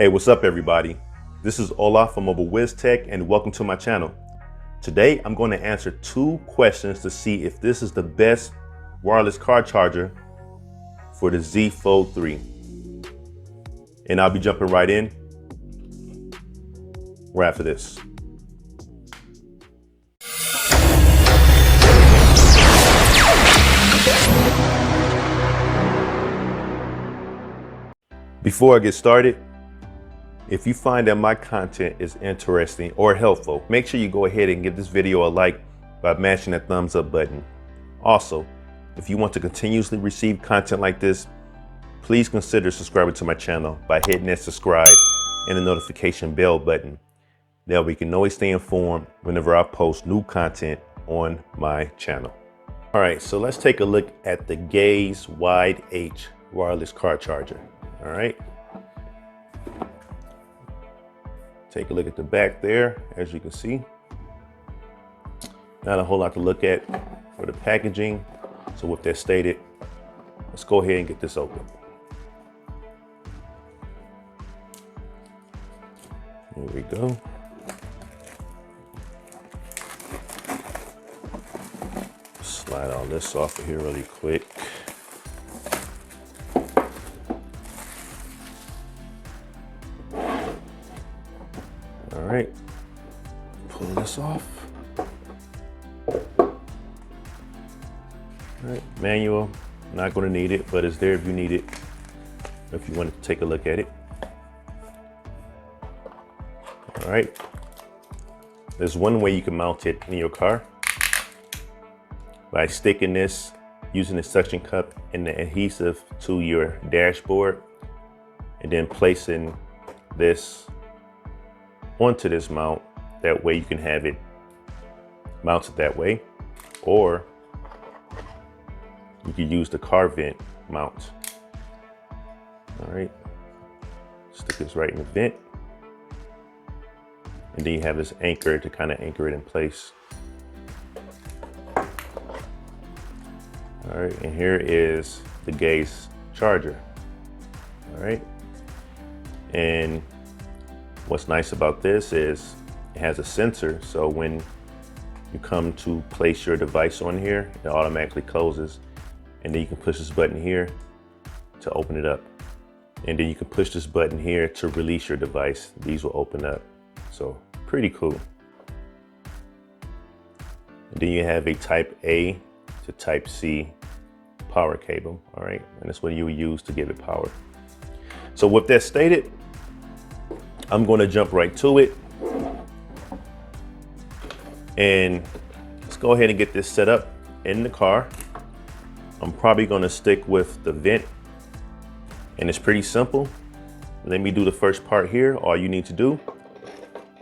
Hey, what's up everybody? This is Olaf from WizTech and welcome to my channel. Today, I'm going to answer 2 questions to see if this is the best wireless car charger for the Z Fold 3. And I'll be jumping right in right after this. Before I get started, if you find that my content is interesting or helpful, make sure you go ahead and give this video a like by mashing that thumbs up button. Also, if you want to continuously receive content like this, please consider subscribing to my channel by hitting that subscribe and the notification bell button. That way you can always stay informed whenever I post new content on my channel. All right, so let's take a look at the Gaze Wide H wireless car charger. All right. Take a look at the back there, as you can see. Not a whole lot to look at for the packaging. So with that stated, let's go ahead and get this open. Here we go. Slide all this off of here really quick. All right, pull this off. All right, manual, not gonna need it, but it's there if you need it, if you want to take a look at it. All right, there's one way you can mount it in your car by sticking this, using the suction cup and the adhesive to your dashboard, and then placing this onto this mount. That way you can have it mounted that way, or you could use the car vent mount. All right, stick this right in the vent, and then you have this anchor to kind of anchor it in place. All right, and here is the Gaze charger. All right, and what's nice about this is it has a sensor, so when you come to place your device on here, it automatically closes, and then you can push this button here to open it up, and then you can push this button here to release your device. These will open up, so pretty cool. And then you have a Type A to Type C power cable, all right, and that's what you would use to give it power. So with that stated, I'm going to jump right to it, and let's go ahead and get this set up in the car. I'm probably going to stick with the vent, and it's pretty simple. Let me do the first part here. All you need to do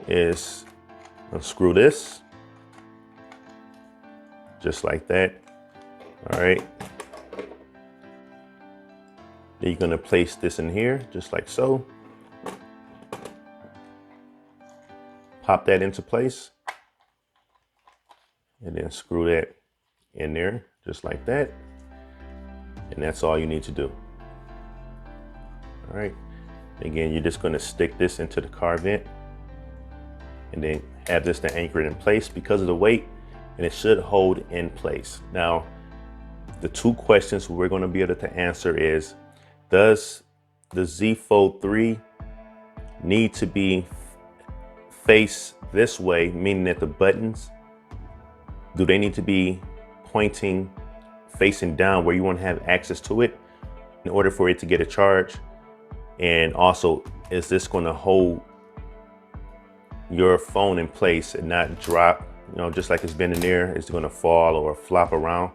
is unscrew this just like that. All right, then you're going to place this in here just like so. Pop that into place, and then screw that in there just like that. And that's all you need to do. All right. Again, you're just going to stick this into the car vent, and then have this to anchor it in place because of the weight, and it should hold in place. Now, the 2 questions we're going to be able to answer is, does the Z Fold 3 need to be face this way, meaning that the buttons, do they need to be pointing facing down where you want to have access to it in order for it to get a charge? And also, is this going to hold your phone in place and not drop, just like it's been in there? It's going to fall or flop around.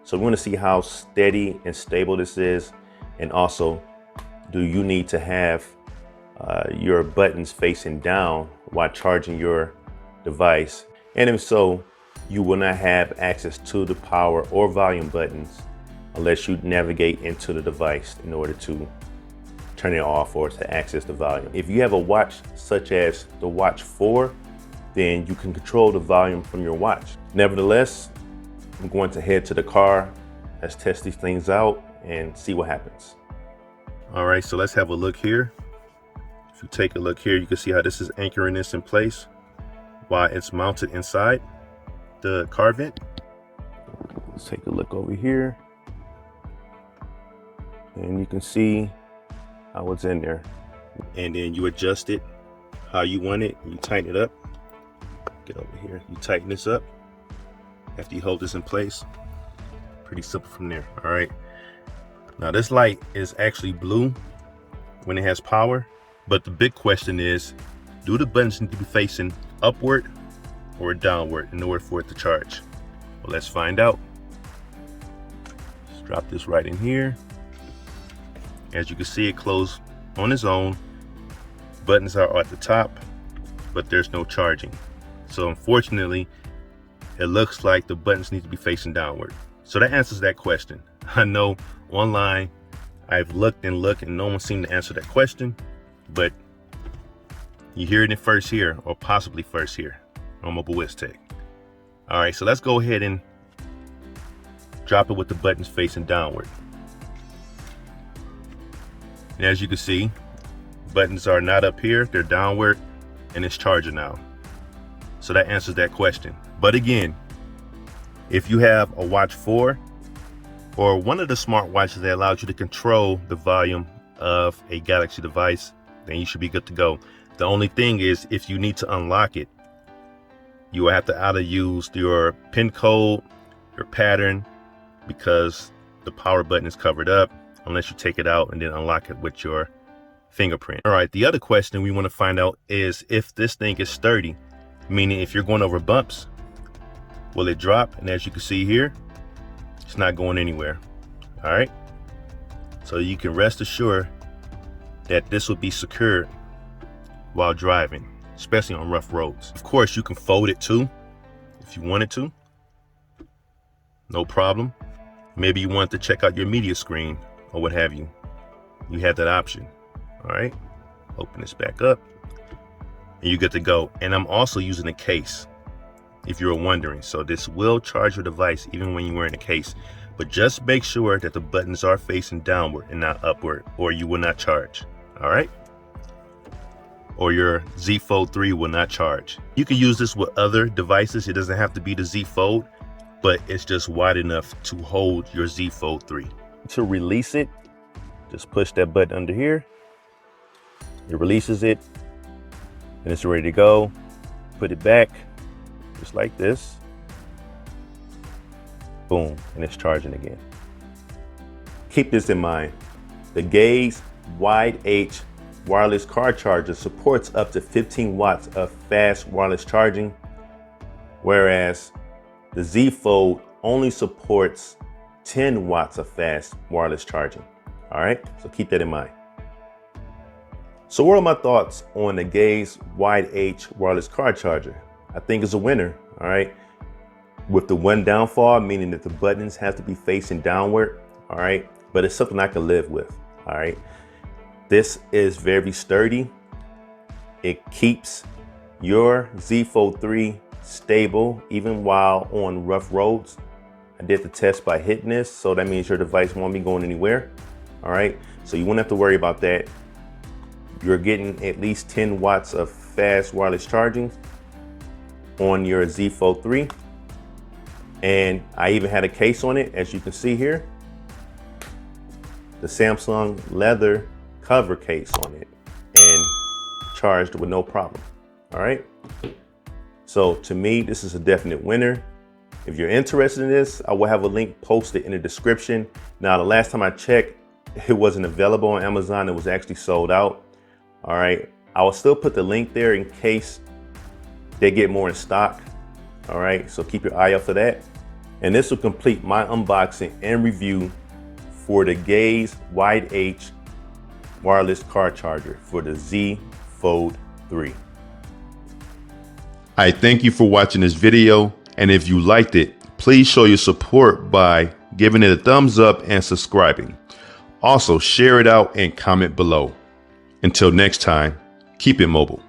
So we want to see how steady and stable this is, and also, do you need to have your buttons facing down while charging your device? And if so, you will not have access to the power or volume buttons unless you navigate into the device in order to turn it off or to access the volume. If you have a watch such as the Watch 4, then you can control the volume from your watch. Nevertheless, I'm going to head to the car. Let's test these things out and see what happens. All right, so let's have a look here. If you take a look here, you can see how this is anchoring this in place while it's mounted inside the car vent. Let's take a look over here, and you can see how it's in there. And then you adjust it how you want it. You tighten it up. Get over here. You tighten this up after you hold this in place. Pretty simple from there. All right. Now this light is actually blue when it has power, but the big question is, do the buttons need to be facing upward or downward in order for it to charge? Well, let's find out. Let's drop this right in here. As you can see, it closed on its own. Buttons are at the top, but there's no charging. So unfortunately, it looks like the buttons need to be facing downward. So that answers that question. I know online I've looked and no one seemed to answer that question, but you hear it first here, or possibly first here on Mobile WizTech. All right, so let's go ahead and drop it with the buttons facing downward. And as you can see, buttons are not up here, they're downward, and it's charging now. So that answers that question. But again, if you have a Watch 4 or one of the smart watches that allows you to control the volume of a Galaxy device, then you should be good to go. The only thing is, if you need to unlock it, you will have to either use your pin code, your pattern, because the power button is covered up, unless you take it out and then unlock it with your fingerprint. All right, the other question we want to find out is if this thing is sturdy, meaning if you're going over bumps, will it drop? And as you can see here, it's not going anywhere. All right, so you can rest assured that this will be secured while driving, especially on rough roads. Of course, you can fold it too if you wanted to, no problem. Maybe you want to check out your media screen or what have you. You have that option. All right, open this back up and you get to go. And I'm also using a case, if you were wondering. So this will charge your device even when you're wearing a case, but just make sure that the buttons are facing downward and not upward, or you will not charge. All right, or your Z Fold 3 will not charge. You can use this with other devices. It doesn't have to be the Z Fold, but it's just wide enough to hold your Z Fold 3. To release it, just push that button under here. It releases it and it's ready to go. Put it back just like this. Boom, and it's charging again. Keep this in mind. The Gaze Wide H wireless car charger supports up to 15 watts of fast wireless charging, whereas the Z Fold only supports 10 watts of fast wireless charging. All right, so keep that in mind. So what are my thoughts on the Gaze Wide H wireless car charger? I think it's a winner, all right? With the one downfall, meaning that the buttons have to be facing downward, all right? But it's something I can live with, all right? This is very sturdy. It keeps your Z Fold 3 stable even while on rough roads. I did the test by hitting this, so that means your device won't be going anywhere, all right? So you won't have to worry about that. You're getting at least 10 watts of fast wireless charging on your Z Fold 3. And I even had a case on it, as you can see here. The Samsung leather cover case on it, and charged with no problem, all right? So to me, this is a definite winner. If you're interested in this, I will have a link posted in the description. Now, the last time I checked, it wasn't available on Amazon. It was actually sold out. All right, I will still put the link there in case they get more in stock. All right, so keep your eye out for that. And this will complete my unboxing and review for the Gaze Wide H wireless car charger for the Z Fold 3. I thank you for watching this video, and if you liked it, please show your support by giving it a thumbs up and subscribing. Also, share it out and comment below. Until next time, keep it mobile.